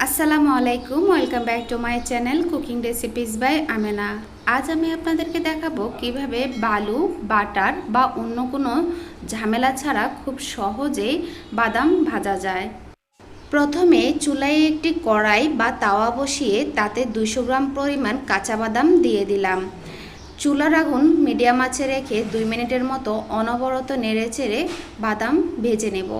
আসসালামু আলাইকুম, welcome back to my channel cooking recipes by Amena. আজ আমি আপনাদেরকে দেখাবো কিভাবে বালু, বাটার বা অন্য কোনো ঝামেলা ছাড়া খুব সহজেই বাদাম ভাজা যায়। প্রথমে চুলায় একটি কড়াই বা তাওয়া বসিয়ে তাতে 200 গ্রাম পরিমাণ কাঁচা বাদাম দিয়ে দিলাম। চুলার আগুন মিডিয়াম আঁচে রেখে 2 মিনিটের মতো অনবরত নেড়েচেড়ে বাদাম ভেজে নেব।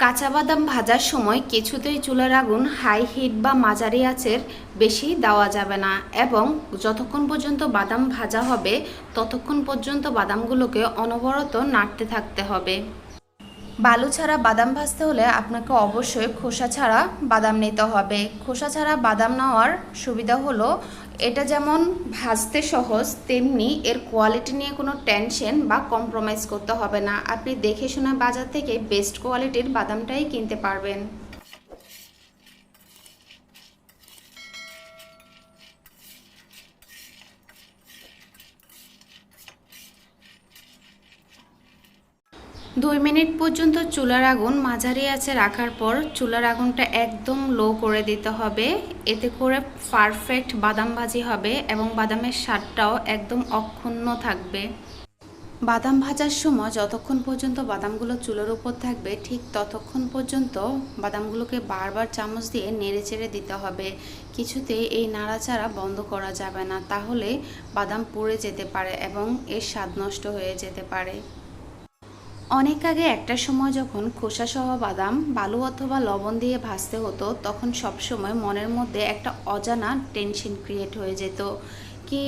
কাঁচা বাদাম ভাজার সময় কিছুতেই চুলার আগুন হাই হিট বা মাঝারি আঁচের বেশি দেওয়া যাবে না এবং যতক্ষণ পর্যন্ত বাদাম ভাজা হবে ততক্ষণ পর্যন্ত বাদামগুলোকে অনবরত নাড়তে থাকতে হবে। বালু ছাড়া বাদাম ভাজতে হলে আপনাকে অবশ্যই খোসা ছাড়া বাদাম নিতে হবে। খোসা ছাড়া বাদাম নেওয়ার সুবিধা হলো এটা যেমন ভাজতে সহজ, তেমনি এর কোয়ালিটি নিয়ে কোনো টেনশন বা কম্প্রোমাইজ করতে হবে না। আপনি দেখে শুনে বাজার থেকে বেস্ট কোয়ালিটির বাদামটাই কিনতে পারবেন। দুই মিনিট পর্যন্ত চুলার আগুন মাঝারি আঁচে রাখার পর চুলার আগুনটা একদম লো করে দিতে হবে। এতে করে পারফেক্ট বাদাম ভাজি হবে এবং বাদামের স্বাদটাও একদম অক্ষুণ্ণ থাকবে। বাদাম ভাজার সময় যতক্ষণ পর্যন্ত বাদামগুলো চুলার উপর থাকবে ঠিক ততক্ষণ পর্যন্ত বাদামগুলোকে বারবার চামচ দিয়ে নেড়েচেড়ে দিতে হবে। কিছুতেই এই নাড়াচাড়া বন্ধ করা যাবে না, তাহলে বাদাম পুড়ে যেতে পারে এবং এর স্বাদ নষ্ট হয়ে যেতে পারে। অনেক আগে একটা সময় যখন খোসাসহ বাদাম বালু অথবা লবণ দিয়ে ভাজতে হতো, তখন সবসময় মনের মধ্যে একটা অজানা টেনশন ক্রিয়েট হয়ে যেত, কি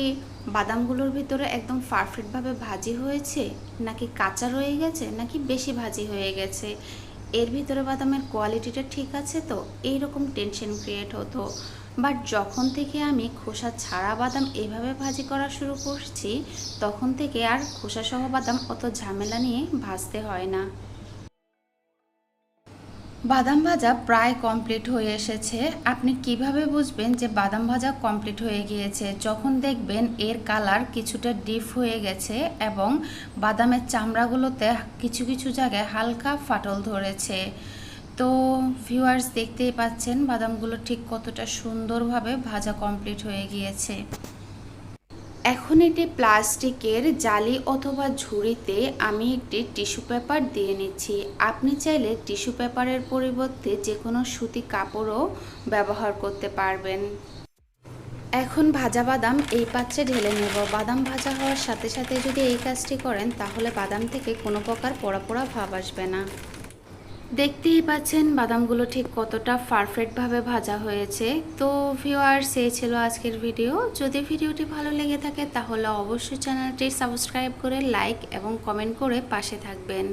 বাদামগুলোর ভিতরে একদম পারফেক্টভাবে ভাজি হয়েছে, নাকি কাঁচা রয়ে গেছে, নাকি বেশি ভাজি হয়ে গেছে, এর ভিতরে বাদামের কোয়ালিটিটা ঠিক আছে তো, এইরকম টেনশন ক্রিয়েট হতো। বাট যখন থেকে আমি খোসা ছাড়া বাদাম এইভাবে ভাজি করা শুরু করছি, তখন থেকে আর খোসাসহ বাদাম অত ঝামেলা নিয়ে ভাজতে হয় না। বাদাম ভাজা প্রায় কমপ্লিট হয়ে এসেছে। আপনি কিভাবে বুঝবেন যে বাদাম ভাজা কমপ্লিট হয়ে গিয়েছে? যখন দেখবেন এর কালার কিছুটা ডিপ হয়ে গেছে এবং বাদামের চামড়াগুলোতে কিছু কিছু জায়গায় হালকা ফাটল ধরেছে। তো ভিউয়ার্স, দেখতেই পাচ্ছেন বাদামগুলো ঠিক কতটা সুন্দরভাবে ভাজা কমপ্লিট হয়ে গিয়েছে। এখন একটি প্লাস্টিকের জালি অথবা ঝুড়িতে আমি একটি টিস্যু পেপার দিয়ে নিচ্ছি। আপনি চাইলে টিস্যু পেপারের পরিবর্তে যে কোনো সুতি কাপড়ও ব্যবহার করতে পারবেন। এখন ভাজা বাদাম এই পাত্রে ঢেলে নেব। বাদাম ভাজা হওয়ার সাথে সাথে যদি এই কাজটি করেন তাহলে বাদাম থেকে কোনো প্রকার পোড়া পোড়া ভাব আসবে না। দেখতেই পাচ্ছেন বাদামগুলো ঠিক কতটা পারফেক্টভাবে ভাজা হয়েছে। তো ভিউয়ার্স, এই ছিল আজকের ভিডিও। যদি ভিডিওটি ভালো লেগে থাকে তাহলে অবশ্যই চ্যানেলটি সাবস্ক্রাইব করে লাইক এবং কমেন্ট করে পাশে থাকবেন।